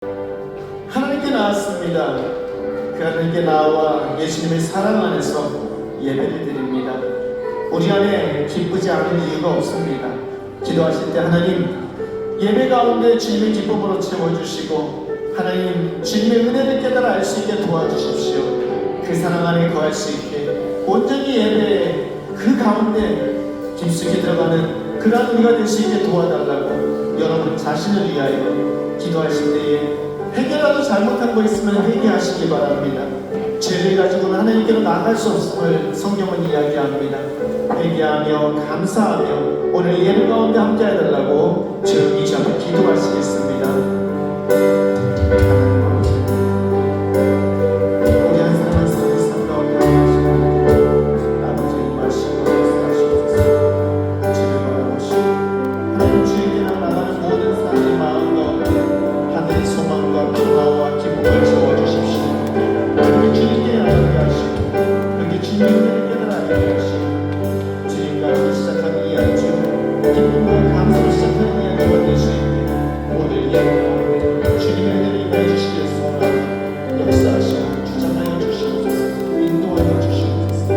하나님께 나왔습니다. 그 하나님께 나와 예수님의 사랑 안에서 예배를 드립니다. 우리 안에 기쁘지 않은 이유가 없습니다. 기도하실 때 하나님 예배 가운데 주님의 기쁨으로 채워주시고 하나님 주님의 은혜를 깨달아 알 수 있게 도와주십시오. 그 사랑 안에 거할 수 있게 온전히 예배에 그 가운데 깊숙이 들어가는 그런 우리가 될 수 있게 도와달라고 여러분 자신을 위하여 기도하실 때에 회개라도 잘못한 거 있으면 회개하시기 바랍니다. 죄를 가지고는 하나님께로 나아갈 수 없음을 성경은 이야기합니다. 회개하며 감사하며 오늘 예배 가운데 함께 해달라고 조용히 잡아 기도하시겠습니다. 우리 한 사람 한 사람의 삶 가운데 아버지 임하시고 역사하시옵소서. 주를 바라보시고 하나님 주에게 나가는 모든 사람의 마음 가운데 하늘의 소망과 평화와 기쁨을 채워주십시오. 그렇게 주님께 알게 하시고 그렇게 주님을 깨달아 알게 하시고 주님과 함께 시작한 이 한 주 기쁨과 감사로 시작하는 이 한 주가 될 수 있게 오늘 예배 가운데 주님의 은혜를 임하여 주시길 소원하며 역사하시고 주장하여 주시옵소서. 인도하여 주시옵소서.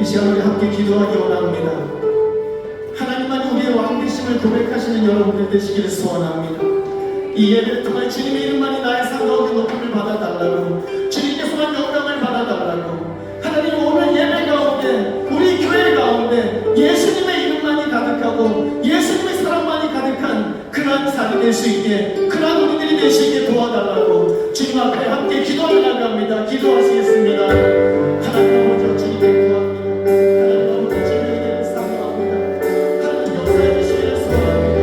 시간 우리 함께 기도하기 원합니다. 하나님만이 우리의 왕 되심을 고백하시는 여러분들 되시기를 소원합니다. 이 예배를 통해 주님의 이름만이 나의 삶 가운데 높임을 받아달라고, 주님께서만 영광을 받아달라고, 하나님 오늘 예배 가운데 우리 교회 가운데 예수님의 이름만이 가득하고 예수님의 사랑만이 가득한 그러한 삶이 될 수 있게, 그러한 우리들이 될 수 있게 도와달라고 주님 앞에 함께 기도를 나갑니다. 기도하시겠습니다. 하나님 아버지, 주님께 구합니다. 하나님 아버지, 주님의 이름을 사모합니다. 하나님 역사해 주시기를 소원합니다.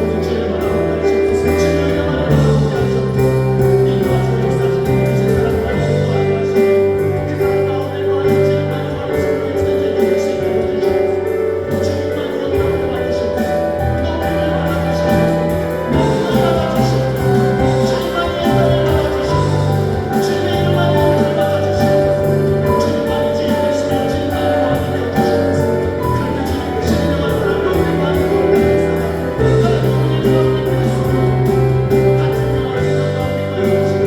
오늘 주님의 마음을 가르치소서. 주님의 이름을 함께 하소서. 인도하시고 역사하시고 그 사랑만이 인도하시고 그 사랑 가운데 거하여 주님만이 원하시는 일들을 열심히 해주시옵소서. 주님만이 영광을 받으시옵소서. 높임을 받아주시옵소서. 높임을 받아주시옵소서. 주님만이 영광을 받아주시옵소서. 주님의 이름만이 영광을 받아주시옵소서. 주님만이 주님 되시며 주님만이 왕이 되어주시옵소서. 그렇게 주님 되시는 영광을 하나님 많이 돌아가겠습니다. 하나님 우리를 가운데 보내시옵소서. 같은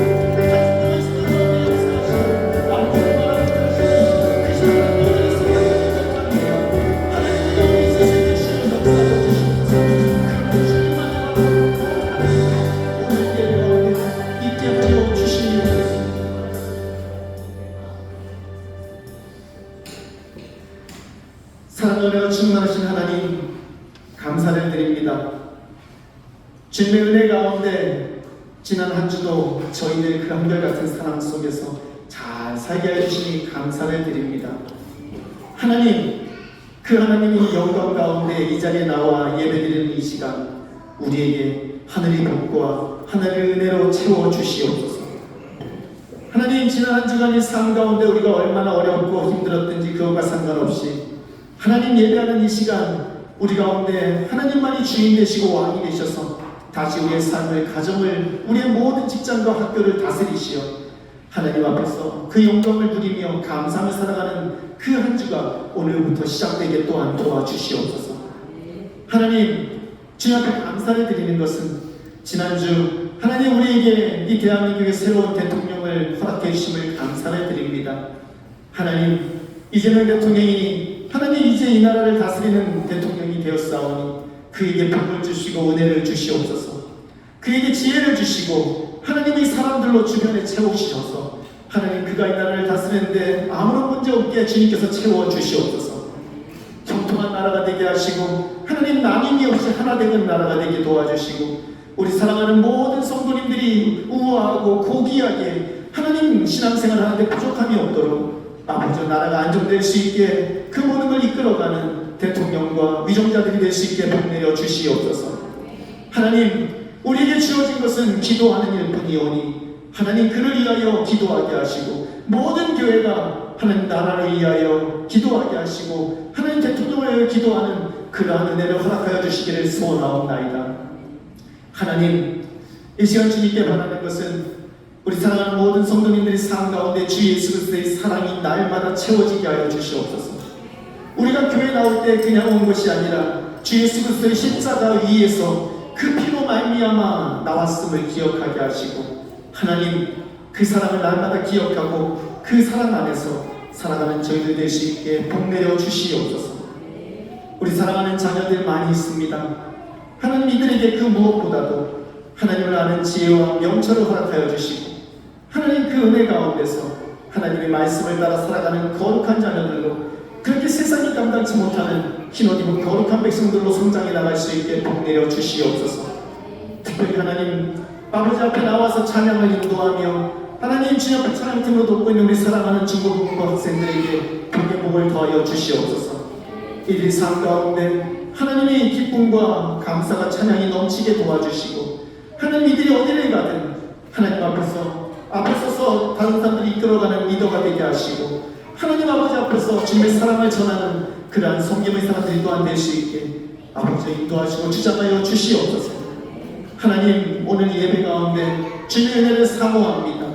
영광을 가운데 보여주시고 같은 영광을 가운데 역사하시고 아무것도 말하지 마시고 그 시간을 너희들의 생각을 인정합니다. 하나님의 영이 있으신 주시는 역사하여 주시옵소서. 그러면 주님만이 오늘 예배 가운데 있게 하여 주시옵소서. 사랑 은혜가 충만하신 하나님, 감사를 드립니다. 주님의 은혜 가운데 지난 한 주도 저희들 그 한결같은 사랑 속에서 잘 살게 해주시니 감사를 드립니다. 하나님, 그 하나님이 영광 가운데 이 자리에 나와 예배드리는 이 시간, 우리에게 하늘의 복과 하늘의 은혜로 채워주시옵소서. 하나님, 지난 한 주간의 삶 가운데 우리가 얼마나 어렵고 힘들었든지 그것과 상관없이 하나님 예배하는 이 시간 우리 가운데 하나님만이 주인 되시고 왕이 되셔서 다시 우리의 삶을, 가정을, 우리의 모든 직장과 학교를 다스리시어 하나님 앞에서 그 영광을 누리며 감사하며 살아가는 그 한 주가 오늘부터 시작되게 또한 도와주시옵소서. 하나님, 주님 앞에 감사를 드리는 것은 지난주 하나님 우리에게 이 대한민국의 새로운 대통령을 허락해 주심을 감사를 드립니다. 하나님, 이재명 대통령이 하나님 이제 이 나라를 다스리는 대통령이 되었사오니 그에게 복을 주시고 은혜를 주시옵소서. 그에게 지혜를 주시고 하나님의 사람들로 주변에 채우시셔서 하나님 그가 이 나라를 다스리는데 아무런 문제 없게 주님께서 채워주시옵소서. 형통한 나라가 되게 하시고 하나님 남임이 없이 하나 되는 나라가 되게 도와주시고 우리 사랑하는 모든 성도님들이 우아하고 고귀하게 하나님 신앙생활을 하는데 부족함이 없도록 아버지 나라가 안정될 수 있게 그 모든 걸 이끌어가는 대통령과 위정자들이 될 수 있게 복내려 주시옵소서. 하나님, 우리에게 주어진 것은 기도하는 일뿐이오니 하나님 그를 위하여 기도하게 하시고 모든 교회가 하나님 나라를 위하여 기도하게 하시고 하나님 대통령을 위하여 기도하는 그러한 은혜를 허락하여 주시기를 소원하옵나이다. 하나님, 이 시간 주님께 바라는 것은 우리 사랑하는 모든 성도님들의 삶 가운데 주 예수 그리스도의 사랑이 날마다 채워지게 하여 주시옵소서. 우리가 교회 나올 때 그냥 온 것이 아니라 주 예수 그리스도의 십자가 위에서 그 피로 말미암아 나왔음을 기억하게 하시고 하나님 그 사랑을 날마다 기억하고 그 사랑 안에서 살아가는 저희들 될 수 있게 복내려 주시옵소서. 우리 사랑하는 자녀들 많이 있습니다. 하나님 이들에게 그 무엇보다도 하나님을 아는 지혜와 명철을 허락하여 주시고 하나님 그 은혜 가운데서 하나님의 말씀을 따라 살아가는 거룩한 자녀들로 그렇게 세상이 감당치 못하는 흰옷 입은 거룩한 백성들로 성장해 나갈 수 있게 복내려 주시옵소서. 특별히 하나님 아버지 앞에 나와서 찬양을 인도하며 하나님 주님 앞에 찬양팀으로 돕고 있는 우리 사랑하는 중고등부 학생들에게 복의 복을 더하여 주시옵소서. 이들의 삶 가운데 하나님의 기쁨과 감사가 찬양이 넘치게 도와주시고 하나님 이들이 어디를 가든 하나님 앞에서 서서 다른 사람들이 이끌어가는 리더가 되게 하시고 하나님 아버지 앞에서 주님의 사랑을 전하는 그러한 성김의 사람들이 또한 될 수 있게 아버지 인도하시고 주장하여 주시옵소서. 하나님 오늘 예배 가운데 주님의 은혜를 사모합니다.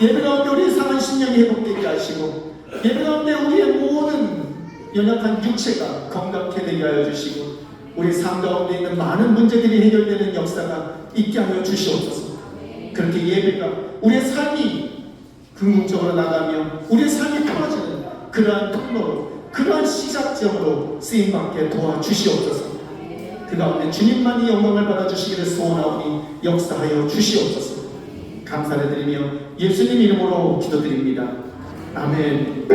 예배 가운데 우리의 상한 신령이 회복되게 하시고 예배 가운데 우리의 모든 연약한 육체가 건강케 되게 하여 주시고 우리 삶 가운데 있는 많은 문제들이 해결되는 역사가 있게 하여 주시옵소서. 그렇게 예배가 우리의 삶이 궁극적으로 나가며 우리의 삶이 풀어지는 그러한 통로로 그러한 시작점으로 쓰임받게 도와주시옵소서. 그 가운데 주님만이 영광을 받아주시기를 소원하오니 역사하여 주시옵소서. 감사를 드리며 예수님 이름으로 기도드립니다. 아멘.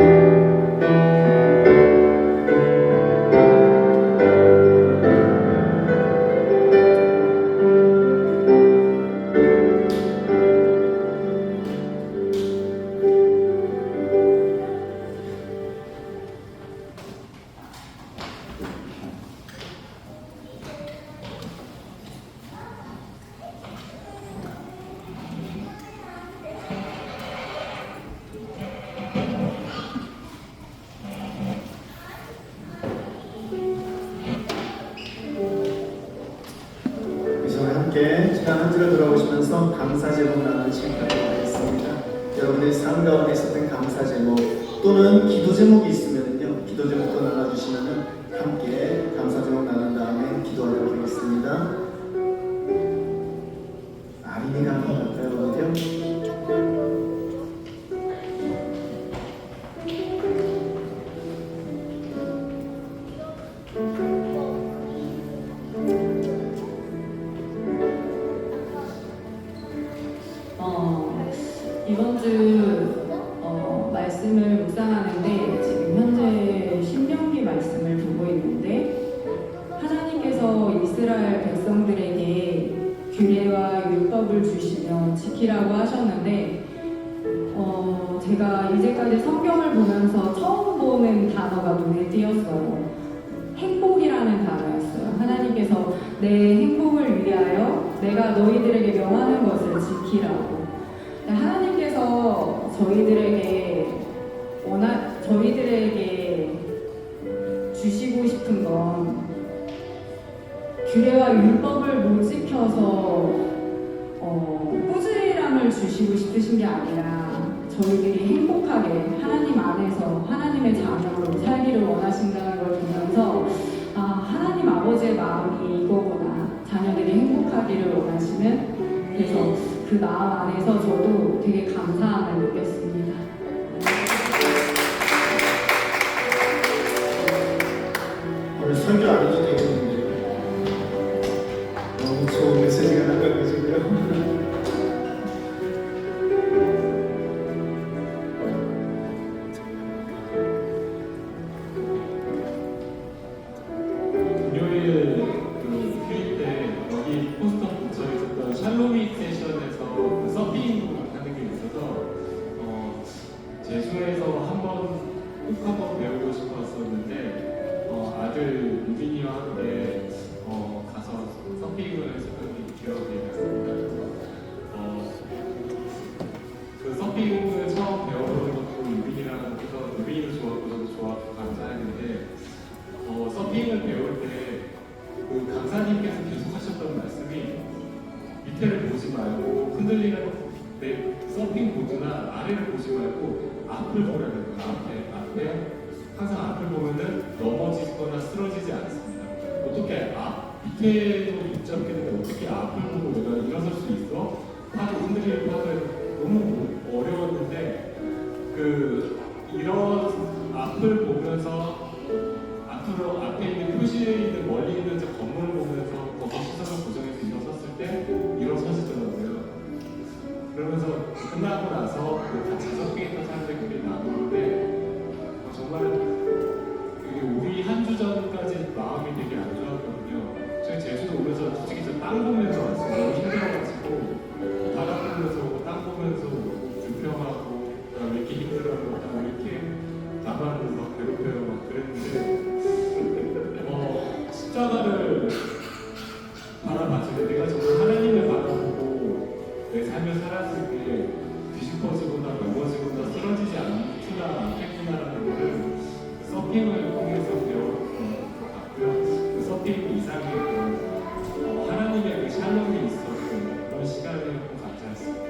함께 시간 한 주를 돌아오시면서 감사 제목 나누시도록 하겠습니다. 여러분의 삶 가운데 있었던 감사 제목 또는 기도 제목이 있으면요, 기도 제목도 나눠주시면은 함께 감사 제목 나눈 다음에 기도하도록 하겠습니다. 아린이가 한번 갈까요, 그러면? 이번 주 말씀을 묵상하는데 지금 현재 신명기 말씀을 보고 있는데 하나님께서 이스라엘 백성들에게 규례와 율법을 주시며 지키라고 하셨는데 제가 이제까지 성경을 보면서 처음 보는 단어가 눈에 띄었어요. 행복이라는 단어였어요. 하나님께서 내 행복을 위하여 내가 너희들에게 명하는 것을 지키라고. 하나님께서 저희들에게 주시고 싶은 건 규례와 율법을 못 지켜서 꾸지람을 주시고 싶으신 게 아니라 저희들이 행복하게 하나님 안에서 하나님의 자녀로 살기를 원하신다는 걸 보면서 하나님 아버지의 마음이 이거구나. 자녀들이 행복하기를 원하시는. 그래서 그 마음 안에서 저도 되게 감사함을 느꼈습니다. 오늘 설교 안 해도 되겠는데요. 너무 좋은 메시지가 나가고 계시고요. 샬롬이 세션에서 서핑 하는 게 있어서 제주에서 한번 배우고 싶었었는데 아들 유빈이와 함께 가서 서핑을 했었던 기억이 났습니다. 그 서핑을 처음 배워보는 것도 유빈이랑 해서 유빈이도 좋았고 저도 좋았고 감사했는데 서핑을 배울 때 그 강사님께서 계속 하셨던 말씀이 밑에를 보지 말고 흔들리는 내 서핑 보드나 아래를 보지 말고 앞을 보라는 거예요. 앞에 항상 앞을 보면은 넘어지거나 쓰러지지 않습니다. 어떻게 밑에도 붙잡게 되는데 어떻게 앞을 보고 내가 일어설 수 있어? 파도 흔들리는 파도에 너무 어려웠는데 이런 앞을 보면서 앞에 있는 표시에 있는 멀리 있는 저 건물을 보면서 거기 시선을 고정해서 일어섰을 때 일어서시더라고요. 그러면서 끝나고 나서 같이 서핑했던 사람들끼리 나누는데 정말 우리 한 주 전까지 마음이 되게 안 좋았거든요. 저희 제주도 오면서 솔직히 저 땅 보면서 왔어요. 너무 힘들어가지고 바다 보면서 오고 땅 보면서 불평하고 왜 이렇게 힘들어하고 왜 이렇게 나만 막 괴롭혀요 막 그랬는데 십자가를 바라봤을 때 내가 정말 하나님을 바라보고 내 삶을 살았을 때 뒤집어지거나 넘어지거나 쓰러지지 않겠구나라는 것을 서핑을 통해서 배웠던 것 같고요. 그 서핑 이상의 하나님의 그 샬롬이 있었던 그런 시간이었던 것 같았습니다.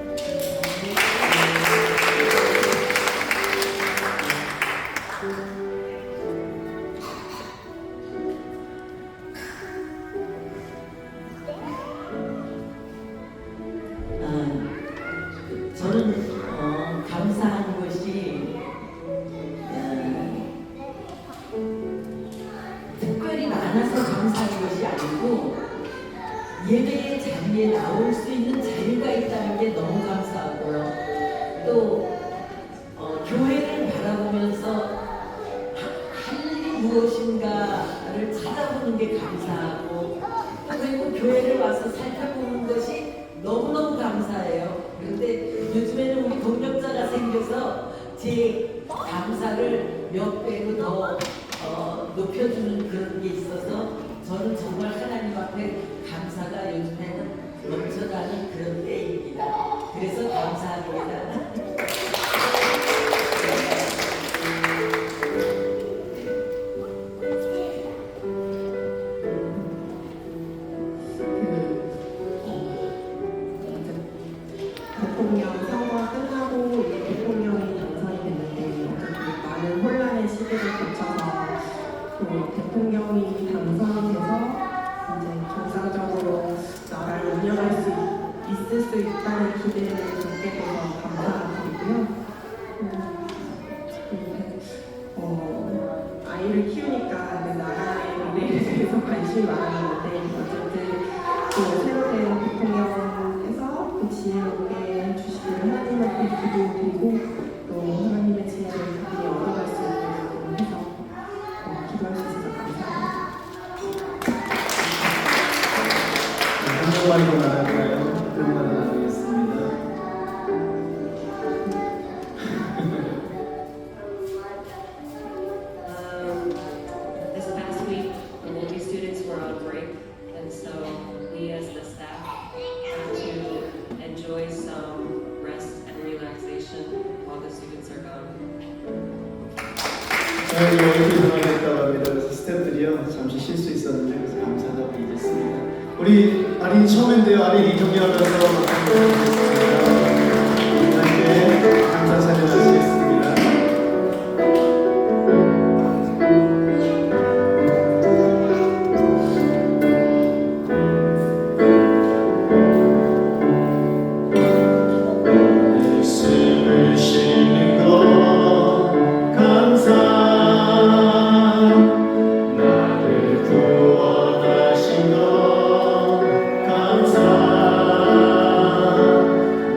저는 감사하는 것이 많아서 감사한 것이 아니고 예배의 자리에 나올 수 있는 자유가 있다는 게 너무 감사하고요. 또 교회를 바라보면서 할 일이 무엇인가를 찾아보는 게 감사하고 또 그리고 교회를 와서 살펴보는 것이 너무너무 감사해요. 그런데 요즘에는 우리 동력자가 생겨서 제 감사를 몇 배로 더 높여주는 그런 게 있어서 저는 정말 하나님 앞에 감사가 요즘에는 넘쳐나는 그런 때입니다. 그래서 감사합니다. 대통령 선거가 끝나고 이제 대통령이 당선이 됐는데 어쨌든 많은 혼란의 시기를 거쳐서 또 대통령이 당선돼서 이제 정상적으로 나라를 운영할 수 있을 수 있다는 기대를 갖게 돼서 감사드리고요. 아이를 키우니까 내 나라의 미래에 대해서 관심이 많았는데 어쨌든 또 새로 된 대통령에서 그 지혜롭게 주시기를 하나님한테 기도드리고 또 하나님의 지혜를 많이 얻어갈 수 있도록 해서 기도할 수 있어서 감사합니다. 한국말로 나눠드려요. 한국말로 나누겠습니다. This past week, the Multi students were on break, and so we as the staff had to enjoy some rest and relaxation while the students are gone. 저희 이렇게 전화했다고 합니다. 그래서 스태프들이요 잠시 쉴 수 있었는데 그래서 감사하다고 얘기했습니다. 우리 아린이 처음인데요. 아린이 정리하면서 감사드리겠습니다. 함께 감사 찬양하시겠습니다. 숨을 쉬는 것 감사 나를 구원하신 것 감사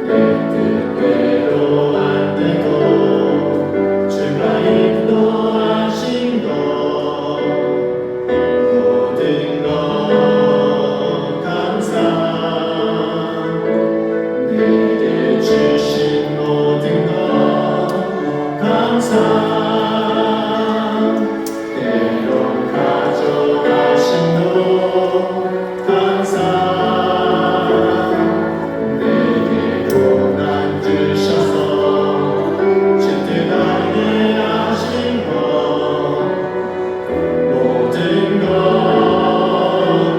내 뜻대로 안 되고 주가 인도하신 것 모든 것 감사 내게 주신 모든 것 감사 때론 가져가신 것 감사 내게 고난 주셔서 주뜻하게 하신 것 모든 것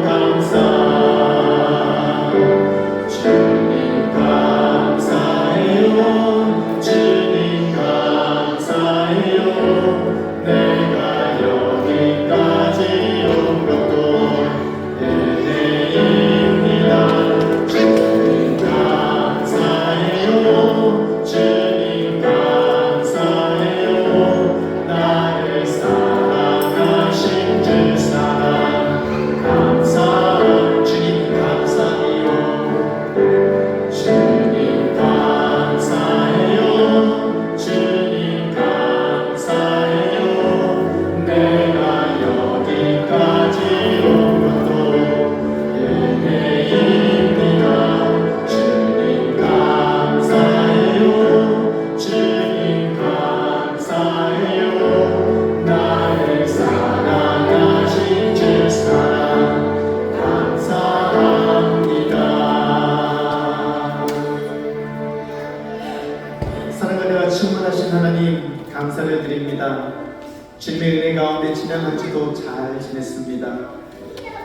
감사 주님 감사해요 주님 감사해요 내가 여기까지 온 것도 은혜입니다 주님 감사해요 주님 감사해요 나를 사랑하신 주 사랑 감사 주님 감사해요 주님 감사해요 주님 감사해요 내가 여기까지 온 것도 은혜입니다 주님 감사해요 주님 감사해요 나를 사랑하신 주 사랑 감사합니다. 사랑하여 충만하신 하나님 감사를 드립니다. 주님의 은혜 가운데 지난 한 주도 잘 지냈습니다.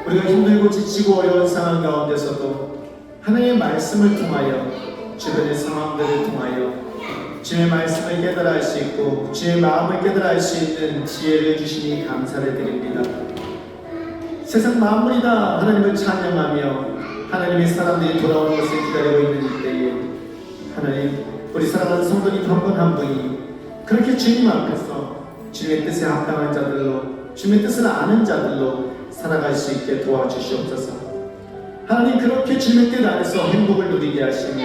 우리가 힘들고 지치고 어려운 상황 가운데서도 하나님의 말씀을 통하여 주변의 상황들을 통하여 주의 말씀을 깨달아 할 수 있고 주의 마음을 깨달아 할 수 있는 지혜를 주시니 감사를 드립니다. 세상 만물이 다 하나님을 찬양하며 하나님의 사람들이 돌아오는 것을 기다리고 있는 이때에 하나님 우리 사랑하는 성도님 한 분 한 분이 그렇게 주님 앞에서 주님의 뜻에 합당한 자들로 주님의 뜻을 아는 자들로 살아갈 수 있게 도와주시옵소서. 하나님, 그렇게 주님의 뜻 안에서 행복을 누리게 하시며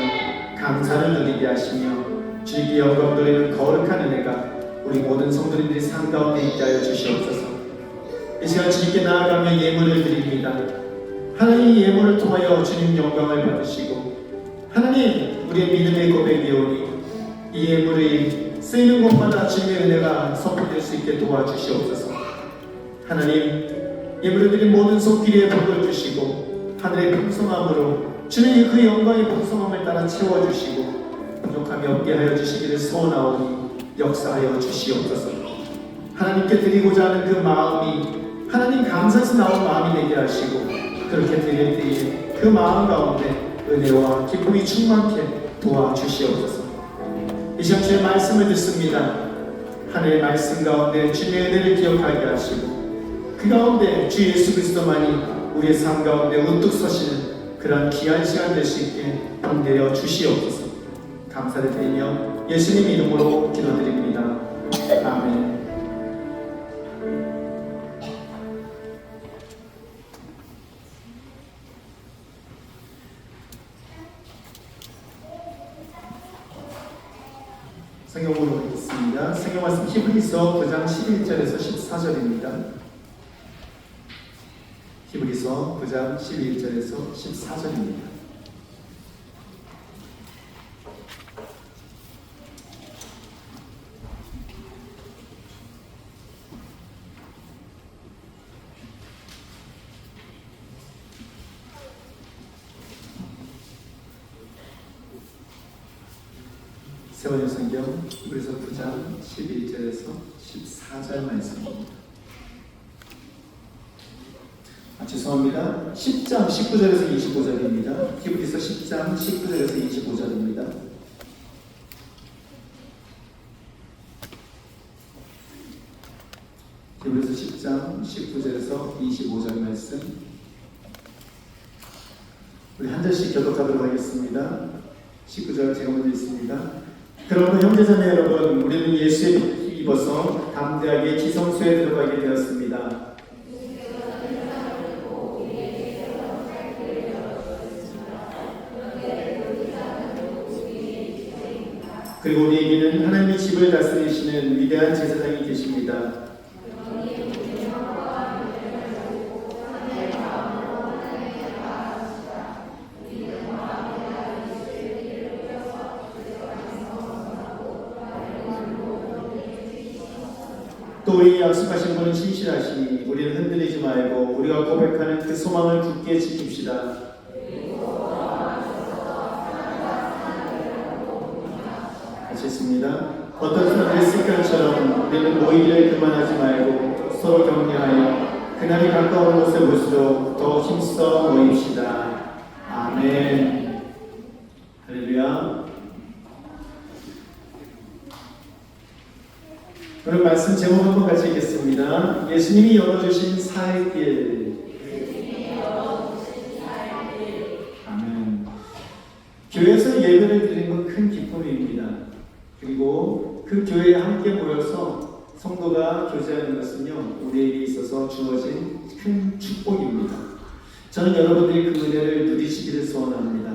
감사를 누리게 하시며 주님께 영광 돌리는 거룩한 은혜가 우리 모든 성도님들이 삶 가운데 있게 하여 주시옵소서. 이 시간 주님께 나아가며 예물을 드립니다. 하나님, 이 예물을 통하여 주님 영광을 받으시고 하나님, 우리의 믿음의 고백이 오니 이 예물이 쓰이는 곳마다 주님의 은혜가 선포될 수 있게 도와주시옵소서. 하나님, 예물을 드린 모든 손길에 복을 주시고 하늘의 풍성함으로 주님이 그 영광의 풍성함을 따라 채워주시고 부족함이 없게 하여 주시기를 소원하오니 역사하여 주시옵소서. 하나님께 드리고자 하는 그 마음이 하나님 감사에서 나온 마음이 되게 하시고 그렇게 드릴 때에 그 마음 가운데 은혜와 기쁨이 충만케 도와주시옵소서. 이 시간 주의 말씀을 듣습니다. 하늘의 말씀 가운데 주님의 은혜를 기억하게 하시고 그 가운데 주 예수 그리스도만이 우리의 삶 가운데 우뚝 서시는 그런 귀한 시간 될 수 있게 함께하여 주시옵소서. 감사를 드리며 예수님 이름으로 기도드립니다. 아멘. 성경으로 보겠습니다. 성경 말씀 히브리서 9장 11절에서 14절입니다. 히브리서 9장 11절에서 14절입니다. 세번역 성경 히브리서 9장 11절에서 14절 말씀입니다. 죄송합니다. 10장 19절에서 25절입니다. 히브리서 10장 19절에서 25절입니다. 히브리서 10장 19절에서 25절 말씀 우리 한 절씩 교독하도록 하겠습니다. 19절 제가 먼저 읽습니다. 그러므로 형제자매 여러분, 우리는 예수의 피를 입어서 담대하게 지성소에 들어가게 되었습니다. 그리고 우리에게는 하나님의 집을 다스리시는 위대한 제사장이 계십니다. 또 우리 약속하신 분은 신실하시니 우리는 흔들리지 말고 우리가 고백하는 그 소망을 굳게 지킵시다. 같이 읽습니다. 어떤 사람들의 습관처럼 우리는 모이기를 그만하지 말고 서로 격려하여 그날이 가까운 곳에 볼수록 더 힘써 모입시다. 아멘. 할렐루야. 오늘 말씀 제목 한번 같이 읽겠습니다. 예수님이 열어주신 사의 길. 아멘. 교회에서 예배를 드리는 건 큰 기쁨입니다. 그리고 그 교회에 함께 모여서 성도가 교제하는 것은요, 우리에게 있어서 주어진 큰 축복입니다. 저는 여러분들이 그 은혜를 누리시기를 소원합니다.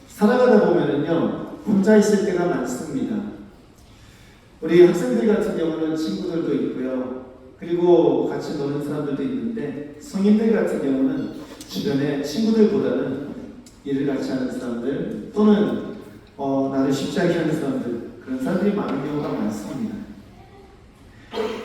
살아가다 보면은요, 혼자 있을 때가 많습니다. 우리 학생들 같은 경우는 친구들도 있고요. 그리고 같이 노는 사람들도 있는데 성인들 같은 경우는 주변에 친구들보다는 일을 같이 하는 사람들 또는 나를 쉽지 않게 하는 사람들 그런 사람들이 많은 경우가 많습니다.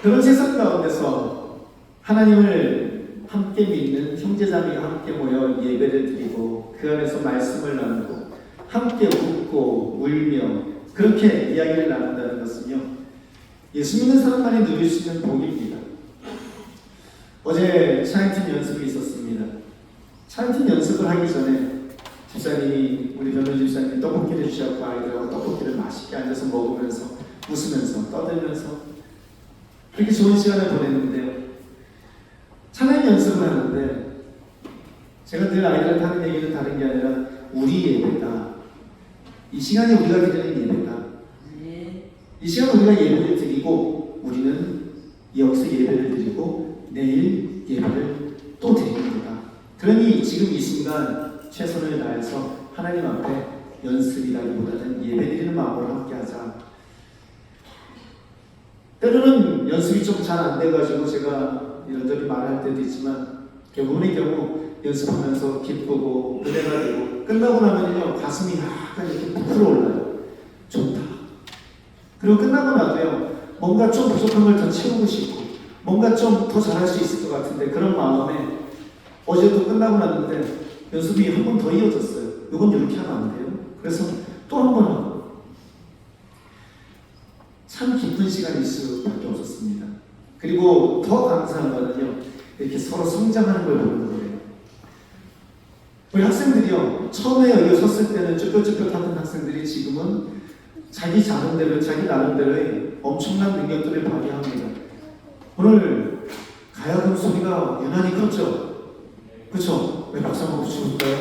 그런 세상 가운데서 하나님을 함께 믿는 형제자매가 함께 모여 예배를 드리고 그 안에서 말씀을 나누고 함께 웃고 울며 그렇게 이야기를 나눈다는 것은요, 예수 믿는 사람만이 누릴 수 있는 복입니다. 어제 차인팀 연습이 있었습니다. 차인팀 연습을 하기 전에 집사님이, 우리 변호 집사님이 떡볶이를 주셨고 아이들하고 떡볶이를 맛있게 앉아서 먹으면서 웃으면서 떠들면서 그렇게 좋은 시간을 보냈는데요. 찬양 연습을 하는데 제가 늘 아이들한테 하는 얘기는 다른 게 아니라 우리 예배다. 이 시간에 우리가 드리는 예배다. 이 시간 우리가 예배를 드리고 우리는 여기서 예배를 드리고 내일 예배를 또 드립니다. 그러니 지금 이 순간 최선을 다해서 하나님 앞에 연습이라기보다는 예배드리는 마음으로 함께하자. 때로는 연습이 좀 잘 안 돼가지고 제가 이런저런 말할 때도 있지만 대부분의 경우 연습하면서 기쁘고 은혜가 되고 끝나고 나면요 가슴이 약간 이렇게 부풀어 올라요. 좋다. 그리고 끝나고 나도요 뭔가 좀 부족한 걸 더 채우고 싶고 뭔가 좀 더 잘할 수 있을 것 같은데 그런 마음에 어제도 끝나고 났는데 연습이 한 번 더 이어졌어요. 이건 이렇게 하면 안 돼요. 그래서 또 한 번 하고 참 기쁜 시간일 수밖에 없었습니다. 그리고 더 감사한 거는요 이렇게 서로 성장하는 걸 보는 거예요. 우리 학생들이요 처음에 여기 섰을 때는 쭈뼛쭈뼛하던 학생들이 지금은 자기 자른대로 자기 나름대로의 엄청난 능력들을 발휘합니다. 오늘 가야금 소리가 유난히 컸죠? 그쵸? 왜 박수 한번 붙여볼까요?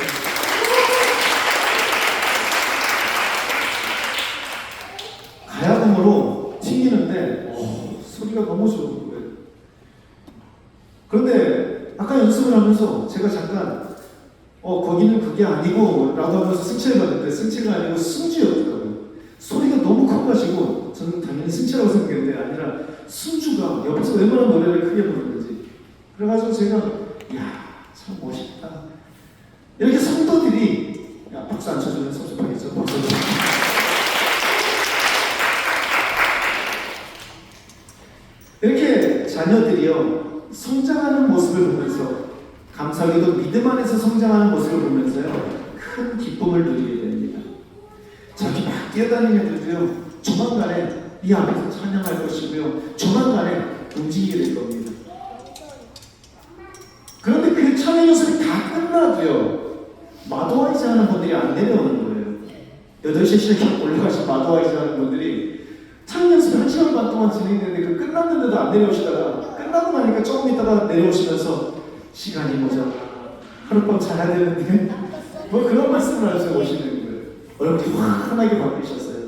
가야금으로 튕기는데 소리가 너무 좋은 거예요. 그런데 아까 연습을 하면서 제가 잠깐 거기는 그게 아니고 라고 하면서 승체를 봤는데 승체가 아니고 승주였더라고요. 소리가 너무 커가지고 저는 당연히 승체라고 생각했는데 아니라 승주가 옆에서 얼마나 노래를 크게 부르는지 그래가지고 제가 이야 참 멋있다. 이렇게 성도들이 박수 안 쳐주면 섭섭하겠죠? 박수 이렇게 자녀들이요 성장하는 모습을 보면서 감사하게도 믿음 안에서 성장하는 모습을 보면서요 큰 기쁨을 누리게 됩니다. 저기 막 뛰어다니는 애들도요 조만간에 이 앞에서 찬양할 것이고요 조만간에 움직이게 될 겁니다. 그런데 그 찬양 연습이 다 끝나도요 마도와이즈 하는 분들이 안 내려오는 거예요. 8시에 시작해 올라가서 마도와이즈 하는 분들이 찬양 연습이 1시간 반 동안 진행되는데 그 끝났는데도 안 내려오시다가 끝나고 나니까 조금 있다가 내려오시면서 시간이 모자라 하룻밤 자야 되는데 뭐 그런 말씀을 하면서 오시는 거예요. 얼굴이 환하게 바뀌셨어요.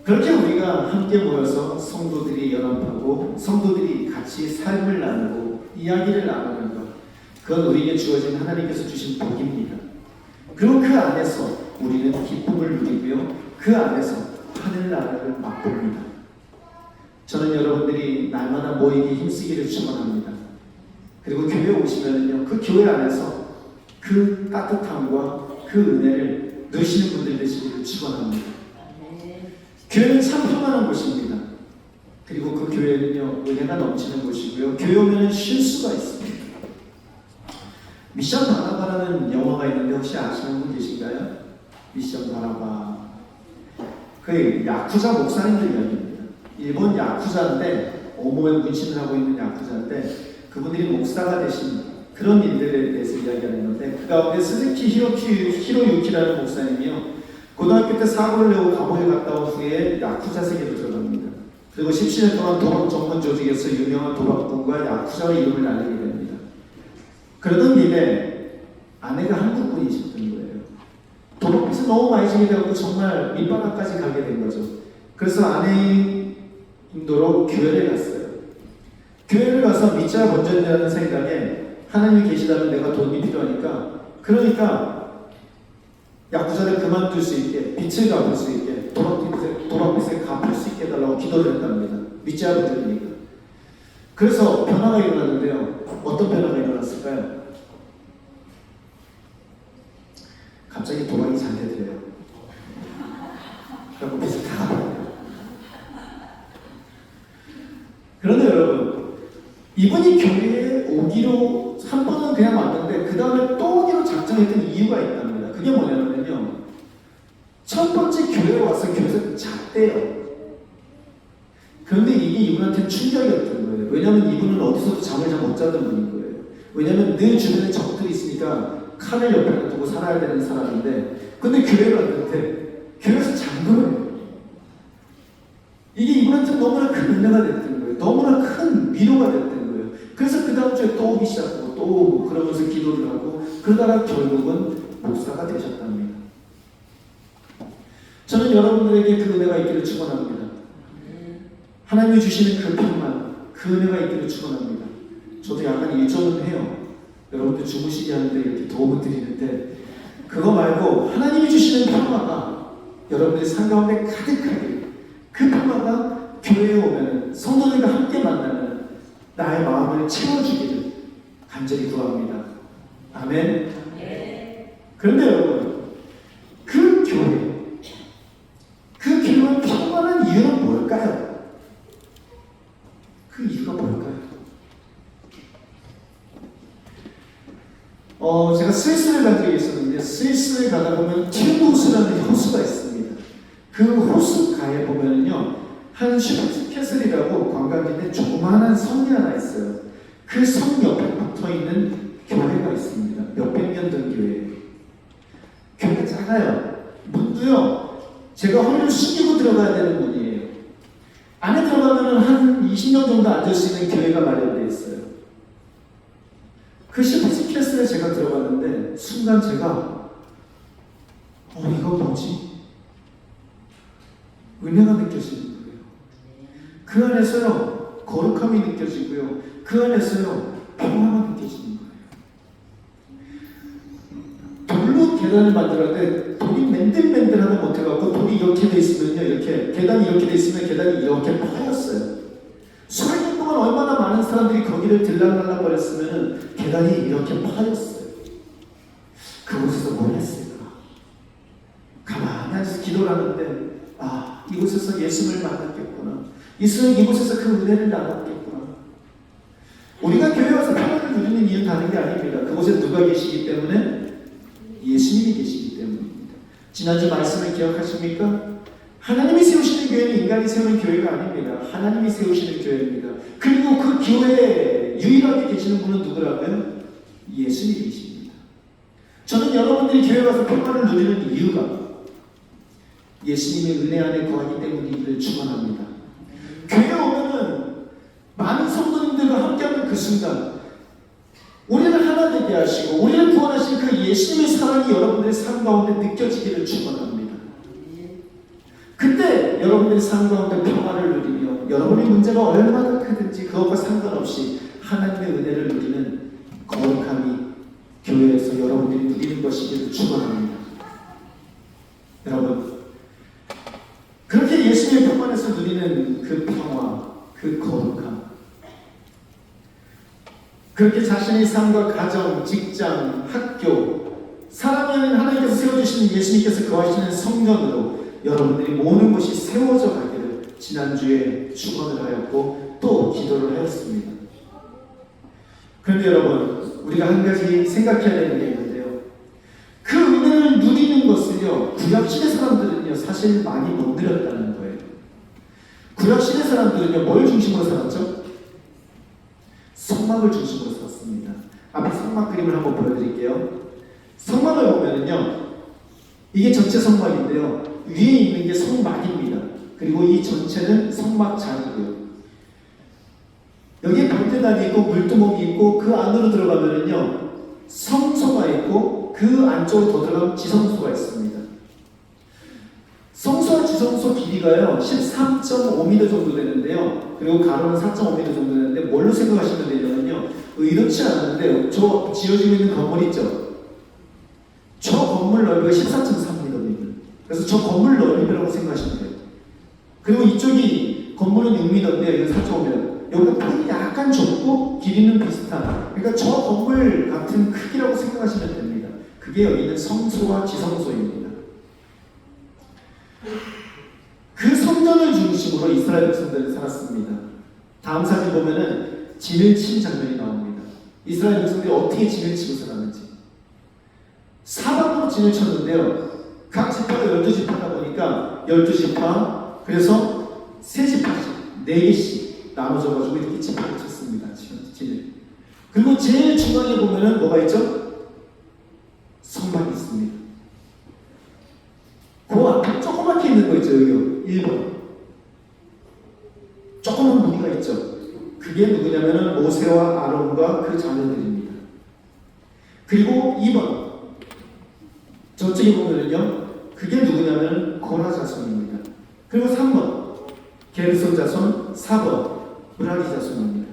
그렇게 우리가 함께 모여서 성도들이 연합하고 성도들이 같이 삶을 나누고 이야기를 나누는 것 그건 우리에게 주어진 하나님께서 주신 복입니다. 그리고 그 안에서 우리는 기쁨을 누리고요 그 안에서 하늘나라를 맛봅니다. 저는 여러분들이 날마다 모이기 힘쓰기를 축원합니다. 그리고 교회에 오시면은요 그 교회 안에서 그 따뜻함과 그 은혜를 누리시는 분들 되시기를 축원합니다. 교회는 참 평안한 곳입니다. 그리고 그 교회는요 은혜가 넘치는 곳이고요 교회 오면은 쉴 수가 있습니다. 미션 바라바라는 영화가 있는데 혹시 아시는 분 계신가요? 미션 바라바 그 야쿠자 목사님들 이야기입니다. 일본 야쿠자인데 오모에 문신을 하고 있는 야쿠자인데 그분들이 목사가 되신 그런 일들에 대해서 이야기하는 건데 그 가운데 스즈키 히로유키라는 목사님이요 고등학교 때 사고를 내고 감옥에 갔다 온 후에 야쿠자 세계로 들어갑니다. 그리고 17년 동안 도박 전문 조직에서 유명한 도박꾼과 야쿠자의 이름을 날리게 됩니다. 그러던 일에 아내가 한국 분이셨던 거예요. 도박빚을 너무 많이 지게 되었고 정말 밑바닥까지 가게 된 거죠. 그래서 아내의 인도로 교회를 갔어요. 교회를 가서 믿자 본전이라는 생각에 하나님이 계시다면 내가 돈이 필요하니까 그러니까 야구자를 그만둘 수 있게 빚을 갚을 수 있게 도박빚을 갚을 수 있게 해달라고 기도를 했답니다. 믿자 본전이니까. 그래서 변화가 일어났는데요. 어떤 변화가 일어났을까요? 갑자기 도박이 잘 되더래요. 그리고 빚을 다 갚아요. 그런데 여러분 이분이 교회에 오기로 한 번은 그냥 왔는데 그 다음에 또 오기로 작정했던 이유가 있답니다. 그게 뭐냐면요 첫 번째 교회에 와서 교회에서 잤대요. 그런데 이게 이분한테는 충격이었던 거예요. 왜냐하면 이분은 어디서도 잠을 잘 못 자던 분인 거예요. 왜냐하면 늘 주변에 적들이 있으니까 칼을 옆에 두고 살아야 되는 사람인데 근데 교회를 왔는데 교회에서 잔 거예요. 이게 이분한테 너무나 큰 은혜가 됐던 거예요. 너무나 큰 위로가 됐던 거예요. 그래서 그 다음 주에 또 오기 시작하고 또 오고 그러면서 기도를 하고 그러다가 결국은 목사가 되셨답니다. 저는 여러분들에게 그 은혜가 있기를 축원합니다. 하나님이 주시는 그 평안, 그 그 은혜가 있기를 축원합니다. 저도 약간 일정은 해요. 여러분들 주무시게 하는데 이렇게 도움을 드리는데 그거 말고 하나님이 주시는 평화가 여러분들의 삶 가운데 가득하게 그 평화가 교회에 오면 성도들과 함께 만나는 나의 마음을 채워주기를 간절히 구합니다. 아멘. 그런데 여러분 그 교회가 평안한 이유는 뭘까요? 그 이유가 뭘까요? 제가 스위스를 간 적이 있었는데 스위스를 가다 보면 틸부스라는 호수가 있습니다. 그 호수가에 보면은요 한 슈퍼캐슬이라고 관광지인데 조그마한 성이 하나 있어요. 그 성 옆에 붙어있는 교회가 있습니다. 몇백 년 된 교회. 교회가 작아요. 문도요 제가 허리를 숙이고 들어가야 되는 문이에요. 안에 들어가면 한 20명 정도 앉을 수 있는 교회가 마련되어 있어요. 그 슈퍼캐슬에 제가 들어갔는데 순간 제가 이거 뭐지? 은혜가 느껴지는 거예요. 그 안에서요 거룩함이 느껴지고요. 그 안에서요 평화가 느껴지는 거예요. 돌로 계단을 만들어야 돼. 돌이 맨들맨들하다 못해갖고 돌이 이렇게 돼 있으면요 이렇게 계단이 이렇게 돼 있으면 계단이 이렇게 파였어요. 수백 년 동안 얼마나 많은 사람들이 거기를 들락날락 거렸으면 계단이 이렇게 파였어요. 그곳에서 뭘 했을까? 가만히 앉아서 기도를 하는데 이곳에서 예수를 만났겠구나. 이곳에서 그 은혜를 나눴겠구나. 우리가 교회 와서 평안을 누리는 이유는 다른 게 아닙니다. 그곳에 누가 계시기 때문에? 예수님이 계시기 때문입니다. 지난주 말씀을 기억하십니까? 하나님이 세우시는 교회는 인간이 세우는 교회가 아닙니다. 하나님이 세우시는 교회입니다. 그리고 그 교회에 유일하게 계시는 분은 누구라고요? 예수님이 계십니다. 저는 여러분들이 교회 와서 평안을 누리는 이유가 예수님의 은혜 안에 거하기 때문이기를 축원합니다. 교회에 오면은 많은 성도님들과 함께하는 그 순간 우리를 하나 되게 하시고 우리를 구원하신 그 예수님의 사랑이 여러분들의 삶 가운데 느껴지기를 축원합니다. 그때 여러분들의 삶 가운데 평화를 누리며 여러분의 문제가 얼마나 크든지 그것과 상관없이 하나님의 은혜를 누리는 거룩함이 교회에서 여러분들이 누리는 것이기를 축원합니다. 여러분 그렇게 예수님의 평안에서 누리는 그 평화, 그 거룩함 그렇게 자신의 삶과 가정, 직장, 학교 사람이 아닌 하나님께서 세워주시는 예수님께서 거하시는 성전으로 여러분들이 모든 것이 세워져 가기를 지난주에 축원을 하였고 또 기도를 하였습니다. 그런데 여러분 우리가 한 가지 생각해야 되는 게 있는데요. 그 은혜를 누리는 것을요 구약시대 사람들은요 사실 많이 못 누렸다는 거예요. 구약시대 사람들은요 뭘 중심으로 살았죠? 성막을 중심으로 살았습니다. 앞에 성막 그림을 한번 보여드릴게요. 성막을 보면은요 이게 전체 성막인데요 위에 있는 게 성막입니다. 그리고 이 전체는 성막 자리고요. 여기에 번제단이 있고 물두멍이 있고 그 안으로 들어가면은요 성소가 있고 그 안쪽으로 더 들어가면 지성소가 있습니다. 성소와 지성소 길이가요 13.5m 정도 되는데요. 그리고 가로는 4.5m 정도 되는데 뭘로 생각하시면 되냐면요 의도치 않은데 저 지어지고 있는 건물 있죠? 저 건물 넓이가 14.3m입니다. 그래서 저 건물 넓이라고 생각하시면 돼요. 그리고 이쪽이 건물은 6m인데 이건 4.5m. 여기가 폭이 약간 좁고 길이는 비슷한. 그러니까 저 건물 같은 크기라고 생각하시면 됩니다. 그게 여기는 성소와 지성소입니다. 그 성전을 중심으로 이스라엘 백성들은 살았습니다. 다음 사진 보면은 진을 친 장면이 나옵니다. 이스라엘 백성들이 어떻게 진을 치고 살았는지. 사방으로 진을 쳤는데요. 각 지파가 12지파다 보니까 12지파 그래서 3지파씩 4개씩 나눠져가지고 이렇게 지파를 쳤습니다. 진을. 그리고 제일 중앙에 보면은 뭐가 있죠? 성막이 있습니다. 그 앞에 조그맣게 있는 거 있죠? 여기요. 1번. 조그만 무늬가 있죠? 그게 누구냐면은 모세와 아론과 그 자녀들입니다. 그리고 2번. 저쪽에 보면은요, 그게 누구냐면 고라 자손입니다. 그리고 3번, 게르손 자손, 4번, 무라리 자손입니다.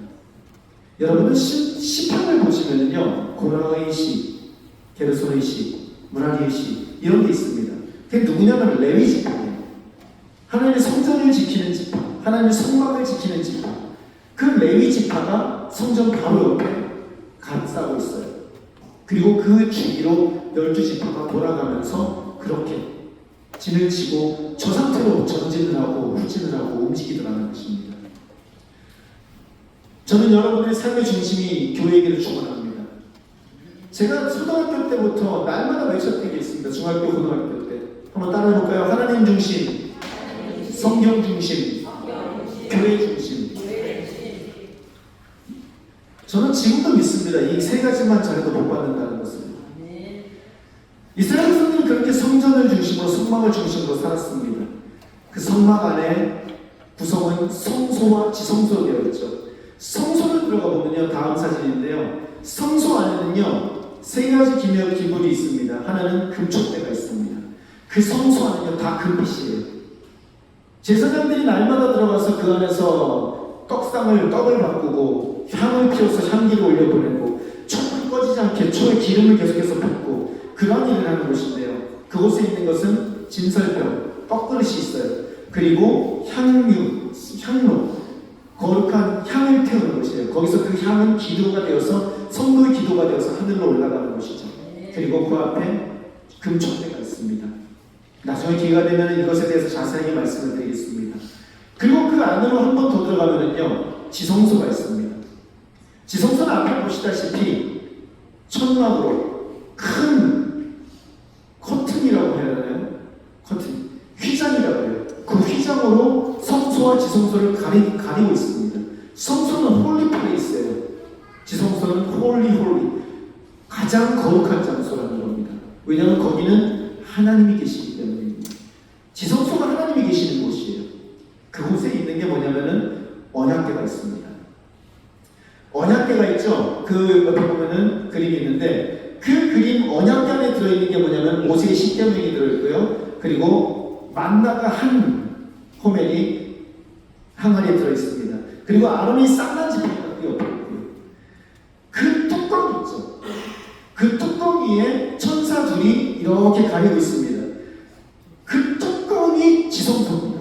여러분은 시편을 보시면요, 고라의 시, 게르손의 시, 무라리의 시 이런 게 있습니다. 그게 누구냐면 레위 지파예요. 하나님의 성전을 지키는 지파, 하나님의 성막을 지키는 지파. 그 레위 지파가 성전 바로 옆에 감싸고 있어요. 그리고 그 주위로 12지파가 돌아가면서 그렇게 진을 치고 저 상태로 전진을 하고 후진을 하고 움직이더라는 것입니다. 저는 여러분의 삶의 중심이 교회에게를 축원합니다. 제가 초등학교 때부터 날마다 외쳤던 게 있습니다. 중학교, 고등학교 때. 한번 따라해볼까요? 하나님 중심, 성경 중심, 교회 중심. 저는 지금도 믿습니다. 이 세 가지만 잘해도 복 받는다는 것을. 이스라엘 백성들은 그렇게 성전을 중심으로 성막을 중심으로 살았습니다. 그 성막 안에 구성은 성소와 지성소로 되어 있죠. 성소를 들어가 보면요, 다음 사진인데요, 성소 안에는요 세 가지 기물이 있습니다. 하나는 금촉대가 있습니다. 그 성소 안은요 다 금빛이에요. 제사장들이 날마다 들어가서 그 안에서 떡을 바꾸고 향을 피워서 향기를 올려보내고 촛불이 꺼지지 않게 초에 기름을 계속해서 붓고 그런 일을 하는 곳인데요, 그곳에 있는 것은 진설병, 떡그릇이 있어요. 그리고 향로, 거룩한 향을 태우는 곳이에요. 거기서 그 향은 기도가 되어서 성도의 기도가 되어서 하늘로 올라가는 곳이죠. 그리고 그 앞에 금촉대가 있습니다. 나중에 기회가 되면 이것에 대해서 자세하게 말씀을 드리겠습니다. 그리고 그 안으로 한 번 더 들어가면요 지성소가 있습니다. 지성소는 앞에 보시다시피 천막으로 큰 커튼이라고 해야 하나요? 커튼, 휘장이라고 해요. 그 휘장으로 성소와 지성소를 가리고 있습니다. 성소는 홀리 플레이스예요. 지성소는 홀리, 가장 거룩한 장소라는 겁니다. 왜냐하면 거기는 하나님이 계시기 때문입니다. 지성소가 하나님이 계시는 곳이에요. 그곳에 있는 게 뭐냐면은 언약궤가 있습니다. 언약궤가 있죠. 그 옆에 보면은 그림이 있는데 그 그림 언약궤 안에 들어있는 게 뭐냐면 모세의 십계명이 들어있고요. 그리고 만나가 한 호멜이 항아리에 들어있습니다. 그리고 아론이 쌍난 지팡이가 그 옆에 있고요. 그 뚜껑 있죠. 그 뚜껑 위에 천사 둘이 이렇게 가리고 있습니다. 그 뚜껑이 지성소입니다.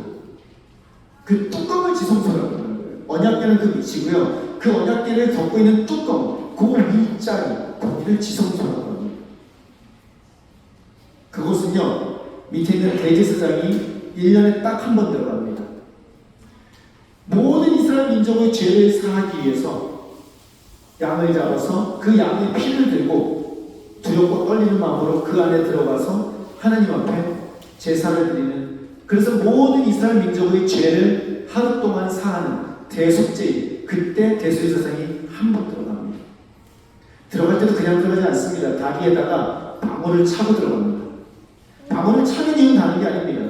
그 뚜껑을 지성소라고 하는 거예요. 언약궤는 그 위치고요. 그 언약궤를 덮고 있는 뚜껑, 그 윗자리, 거기를 지성소라고 합니다. 그곳은요, 밑에 있는 대제사장이 1년에 딱 한 번 들어갑니다. 모든 이스라엘 민족의 죄를 사하기 위해서 양을 잡아서 그 양의 피를 들고 두렵고 떨리는 마음으로 그 안에 들어가서 하나님 앞에 제사를 드리는, 그래서 모든 이스라엘 민족의 죄를 하루 동안 사하는 대속죄일, 그때 대제사장이 한 번 들어갑니다. 들어갈 때도 그냥 들어가지 않습니다. 다리에다가 방울을 차고 들어갑니다. 방울을 차는 이유는 다른 게 아닙니다.